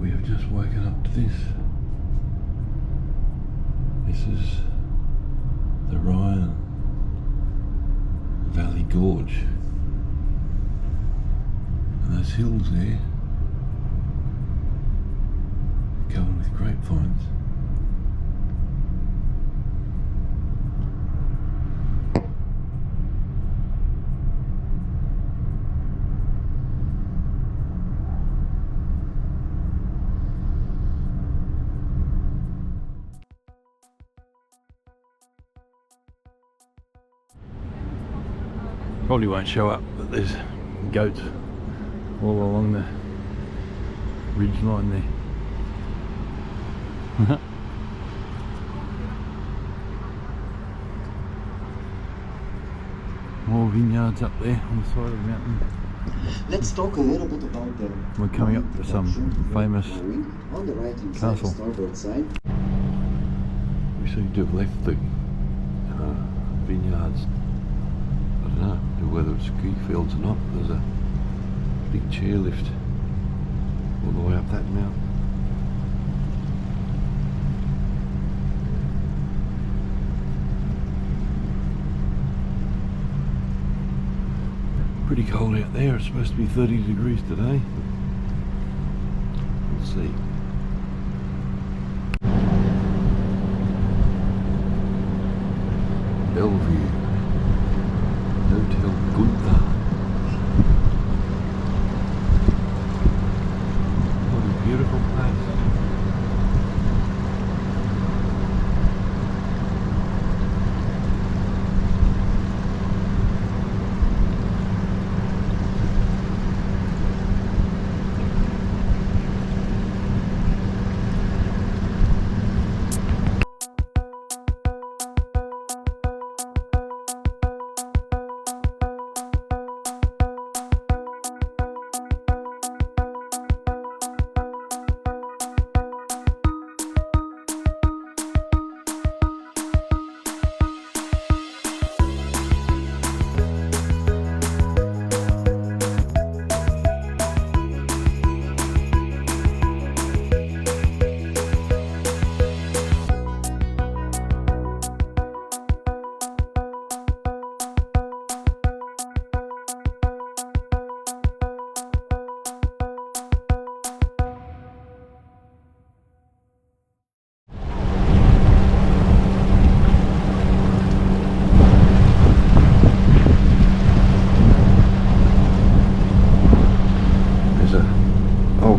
We have just woken up to this. This is the Rhine Valley Gorge. And those hills there, covered with grapevines. Probably won't show up, but there's goats all along the ridge line there. More vineyards up there on the side of the mountain. Let's talk a little bit about the. We're coming up to some famous on the right hand castle. side, starboard side. We seem to have left the vineyards. I don't know whether it's ski fields or not. There's a big chairlift all the way up that mountain. Pretty cold out there. It's supposed to be 30 degrees today. We'll see. Bellevue Hotel Gunther. What a beautiful place.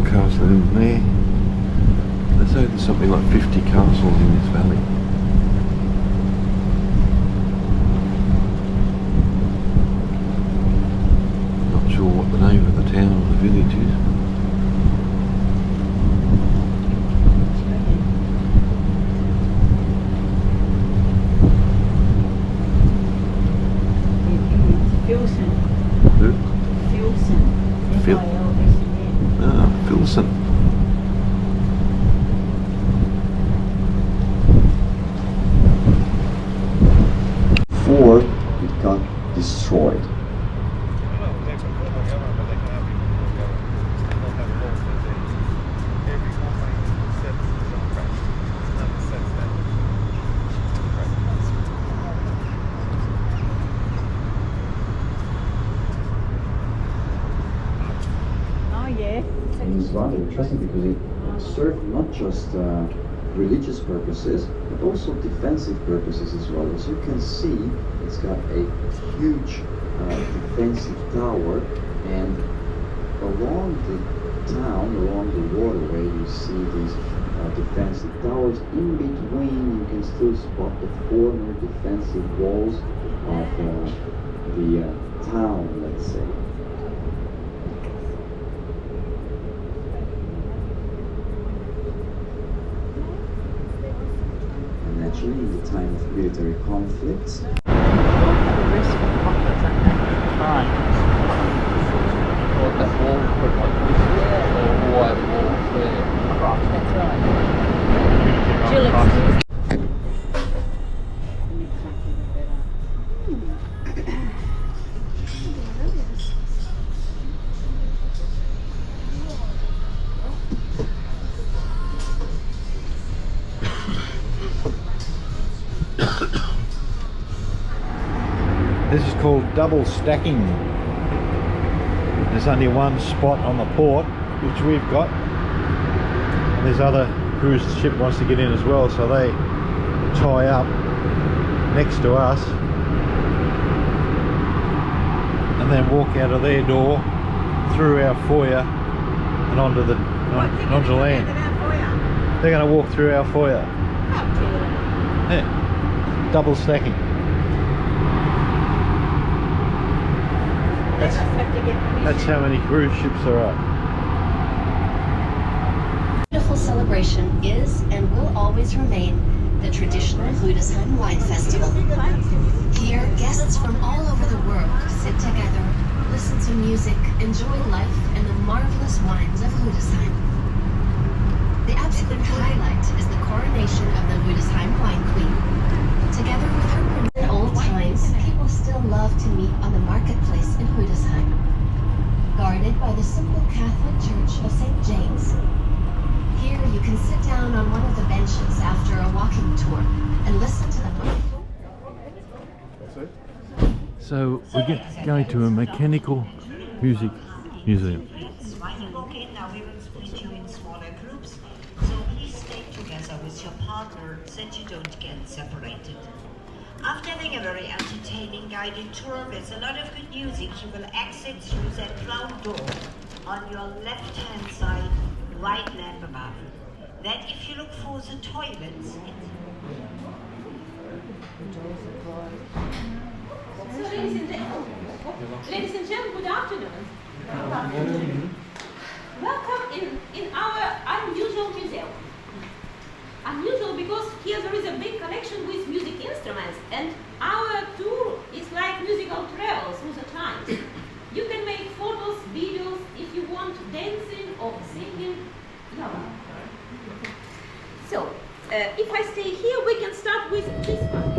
Castle in there. They say there's something like 50 castles in this valley. Not sure what the name of the town or the village is. Filson. Before it got destroyed. And it's rather interesting because it served not just religious purposes, but also defensive purposes as well. As you can see, it's got a huge defensive tower, and along the town, along the waterway, you see these defensive towers. In between, you can still spot the former defensive walls of the town, let's say. Naturally, in the time of military conflicts. called double stacking. There's only one spot on the port, which we've got. And there's other cruise ship wants to get in as well, so they tie up next to us and then walk out of their door through our foyer and onto the onto land. They're going to walk through our foyer. Yeah, double stacking. That's how many cruise ships there are. Beautiful celebration is and will always remain the traditional Rüdesheim Wine Festival. Here, guests from all over the world sit together, listen to music, enjoy life and the marvelous wines of Rüdesheim. The absolute highlight is the coronation of the Rüdesheim Wine Queen. Together with her in old times, people still love to meet on the marketplace in Rüdesheim. Guarded by the simple Catholic Church of St. James. Here you can sit down on one of the benches after a walking tour and listen to the So we're going to a mechanical music museum. While you walk in, now we will split you in smaller groups, so please stay together with your partner so that you don't get separated. After having a very entertaining guided tour with a lot of good music, you will exit through that round door on your left-hand side, right lamp above. Then if you look for the toilets, Ladies and gentlemen, good afternoon. Welcome in our unusual museum. Unusual because here there is a big connection with music instruments, and our tour is like musical travel through the times. You can make photos, videos, if you want dancing or singing. So, if I stay here, we can start with this one.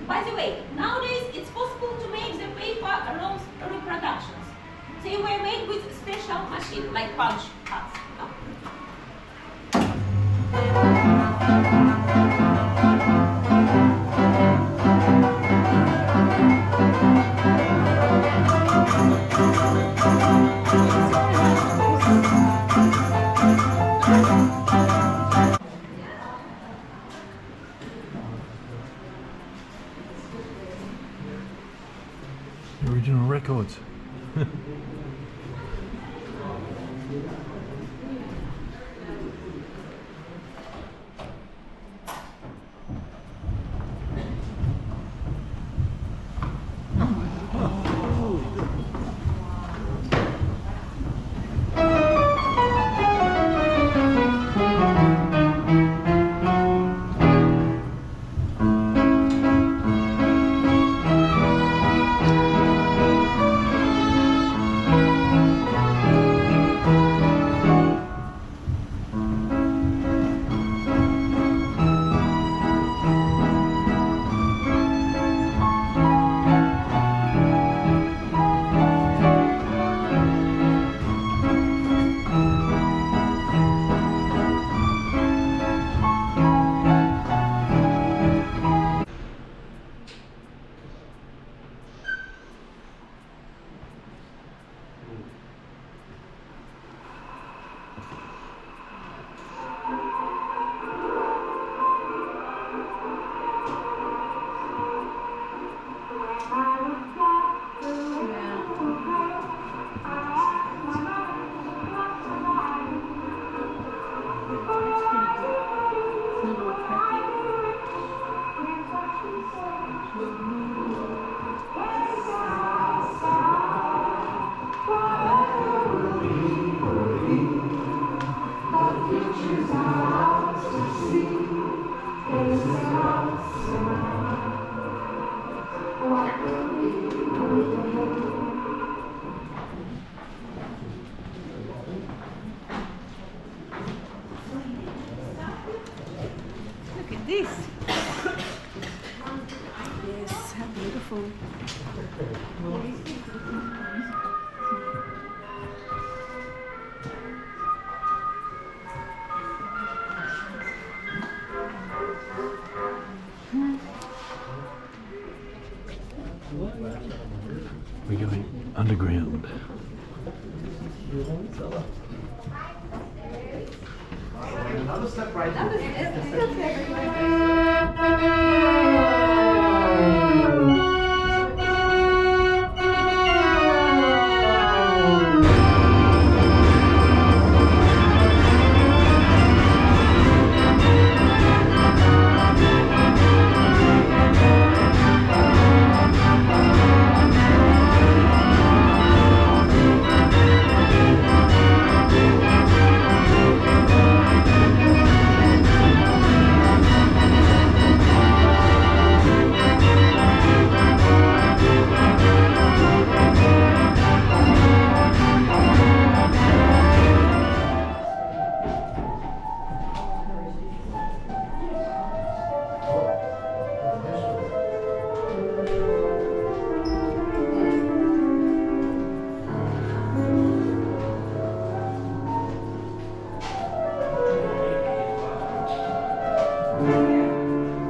By the way, nowadays it's possible to make the paper rolls reproductions. They were made with special machine, like punch cuts. Original records. this. Yes, how beautiful. We're going underground.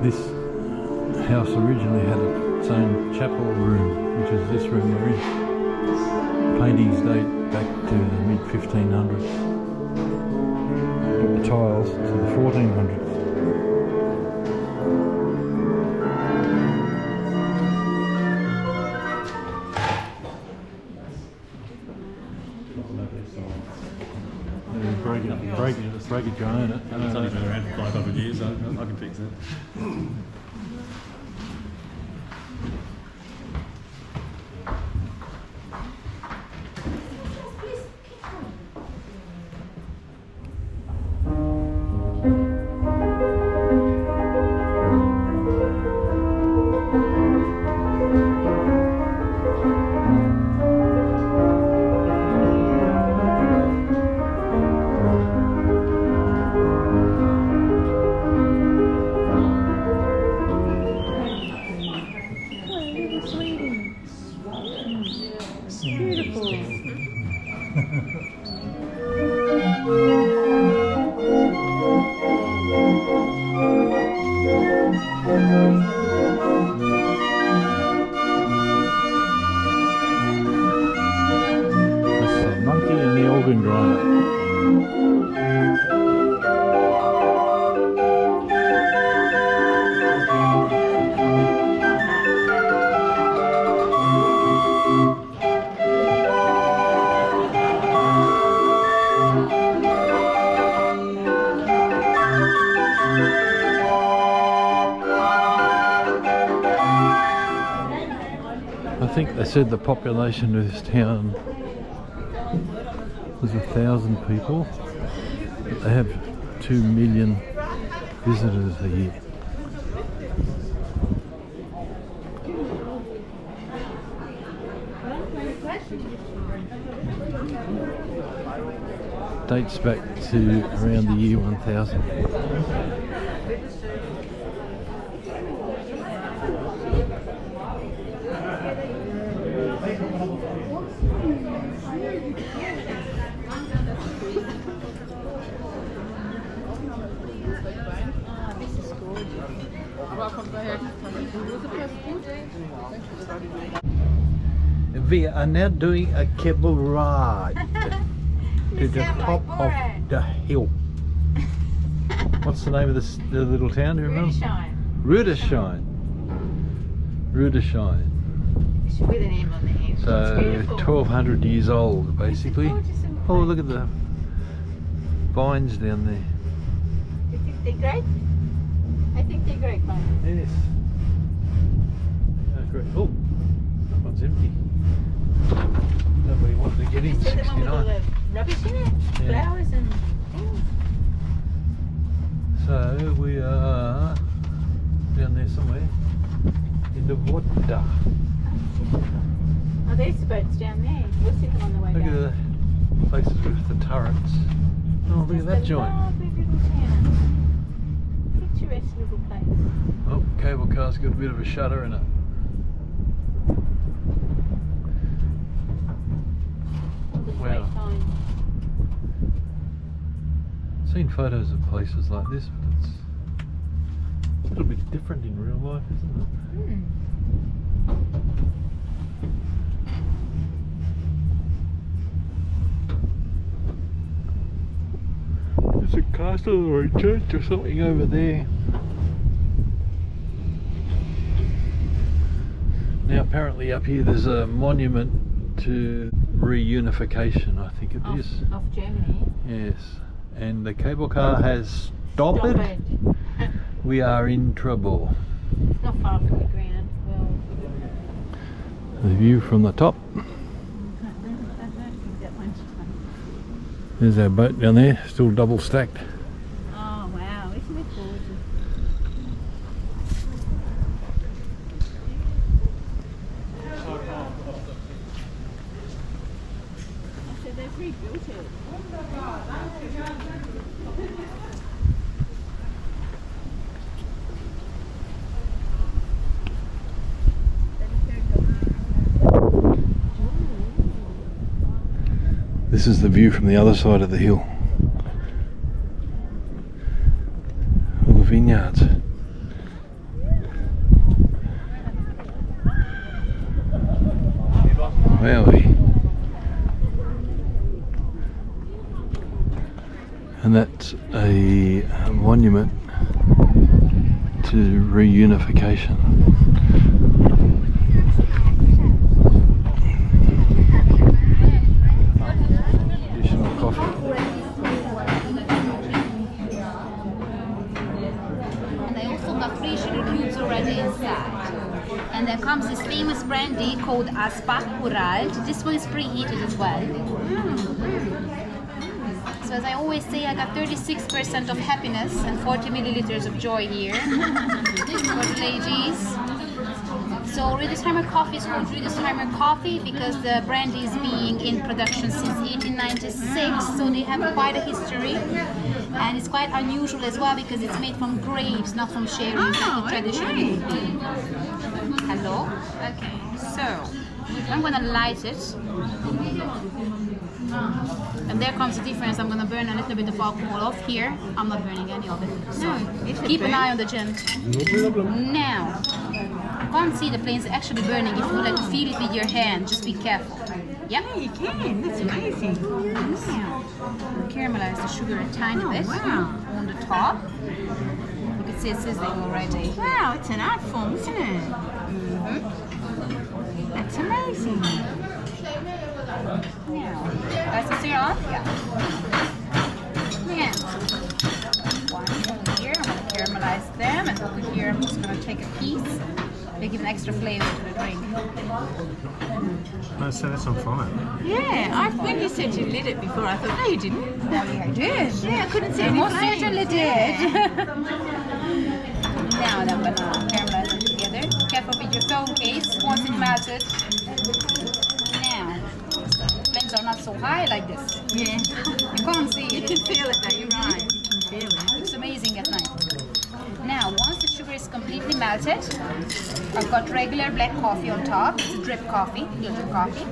This house originally had its own chapel room, which is this room we're in. Paintings date back to the mid-1500s. But the tiles to the 1400s. Break it, you own it. It's only been around for 500 years, I can fix it. I think they said the population of this town was 1,000 people. But they have 2 million visitors a year. Dates back to around the year 1000. We are now doing a cable ride to the top of the hill. What's the name of this the little town? Who remembers? Rüdesheim. Rüdesheim. With a name on the end. So 1200 years old, basically. Oh, look at the vines down there. You think they're great? I think they're great, Mike. Yes. Oh, great. Oh, that one's empty. Nobody wanted to get in. Is that the one with all 69. the rubbish in it? Yeah. Flowers and things? So we are down there somewhere in the water. Oh, there's boats down there. We'll see them on the way Look down. at the places with the turrets. Oh, look at that joint. Lovely little town. Picturesque little place. Oh, cable car's got a bit of a shudder in it. Wow. I've seen photos of places like this, but it's a little bit different in real life, isn't it? There's a castle or a church or something over there. Now apparently up here there's a monument to reunification, I think it is. Of Germany. Yes. And the cable car has stopped it. We are in trouble. It's not far from the ground. Well, The view from the top. I don't think that one's fun. There's our boat down there, still double stacked. Oh wow, isn't it gorgeous? I said they've rebuilt it. This is the view from the other side of the hill. All the vineyards. Wowie. And that's a monument to reunification. Additional coffee. And I also got 3 sugar cubes already inside. And there comes this famous brandy called Asbach Uralt. This one is preheated as well. So as I always say, I got 36% of happiness and 40 milliliters of joy here for the ladies. So Rüdesheimer coffee is called Rüdesheimer coffee because the brandy is being in production since 1896, so they have quite a history. And it's quite unusual as well because it's made from grapes, not from sherries like it traditionally would be. Hello? Okay, so I'm gonna light it. And there comes the difference. I'm gonna burn a little bit of alcohol off here. I'm not burning any of it. So keep an eye on the gent. Now, you can't see the flames actually burning. If you would like to feel it with your hand, just be careful. Yeah? Yeah, you can. That's amazing. Now, caramelize the sugar a tiny bit on the top. You can see it sizzling already. Wow, it's an art form, isn't it? That's amazing. Now, that's the syrup. Yeah. Now, one over here. I'm going to caramelize them, and over here I'm just going to take a piece. They give an extra flavor to the drink. No, so that's on fire. Yeah, when you said you lit it before, I thought, no, you didn't. Oh, yeah, I did. Yeah, I couldn't see I any most flames. certainly did. Now, I'm going to caramelize them together. Careful with your phone case once it melted. Now, flames are not so high like this. Yeah. You can't see You it. can feel it though, you're right. You can feel it. Looks amazing at night. Now, once the sugar is completely melted, I've got regular black coffee on top. It's a drip coffee, filter coffee.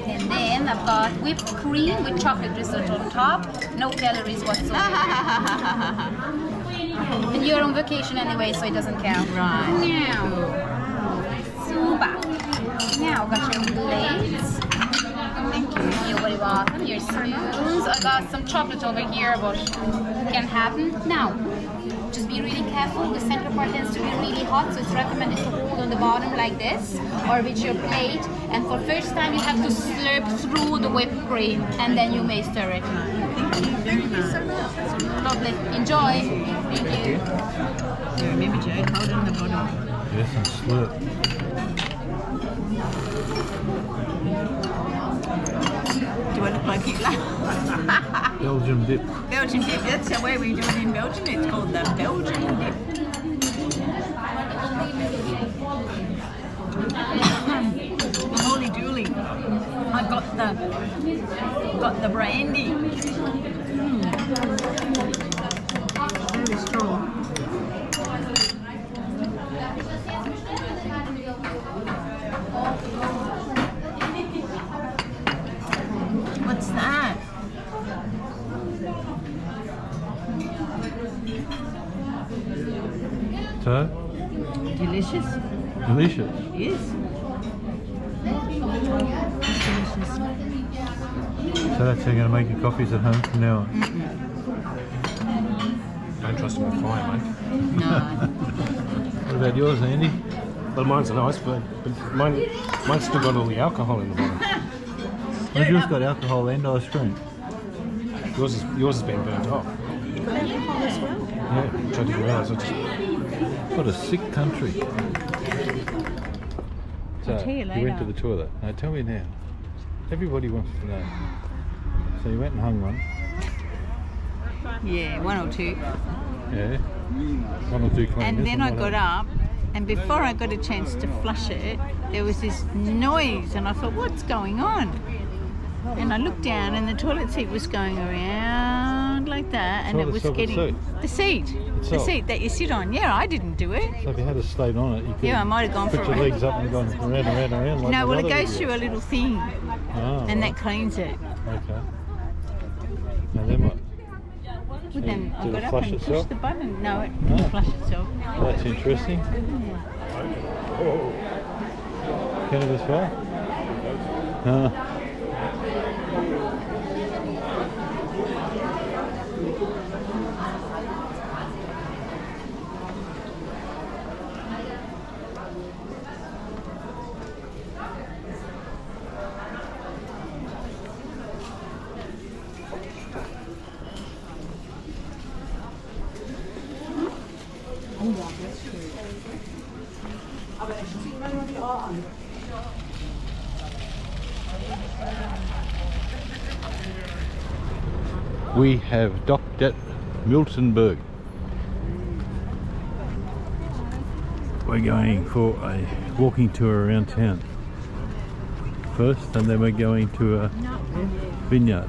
And then I've got whipped cream with chocolate drizzled on top. No calories whatsoever. And you're on vacation anyway, so it doesn't count. Right. Now, super. Now, I've got your plates. Thank you. You're very welcome. Your spoons. I got some chocolate over here, but it can happen. Now, just be really careful. The center part tends to be really hot, so it's recommended to hold on the bottom like this, or with your plate. And for first time, you have to slurp through the whipped cream, and then you may stir it. Thank you so much. Lovely. Enjoy. Thank you. Yeah, remember, Jade, hold on the bottom. Yes, and slurp. Do I look like Hitler? Belgium dip. Belgian dip, that's the way we do it in Belgium. It's called the Belgian dip. Holy dooly. I got the brandy. Very strong. What's that? So, Delicious. delicious. Yes. It's delicious. So that's how you're going to make your coffees at home from now on. Don't trust them with fire, mate. No. What about yours, Andy? Well, mine's an ice, but mine's still got all the alcohol in the bottom. Well, yours got alcohol and ice cream. Yours has been burnt off. Alcohol as well. Yeah, which I didn't realise. What a sick country. So, I'll tell you you went later. to the toilet. Now tell me now. Everybody wants to know. So you went and hung one. Yeah, one or two. Yeah. One or two cleaners. And then I one got other. up, and before I got a chance to flush it, there was this noise, and I thought, what's going on? And I looked down, and the toilet seat was going around like that, and it was getting the seat that you sit on. Yeah, I didn't do it. So if you had a slate on it, you could Yeah, I might have gone put for your it. legs up and gone around and around and around. Like No, well, it the other goes through a videos. little thing, Oh, and right. that cleans it. Okay. Now then what? But then I Did it got up flush and itself? pushed the button. No, it didn't flush itself. That's interesting. Cannabis fire? We have docked at Miltonburg. We're going for a walking tour around town first, and then we're going to a vineyard.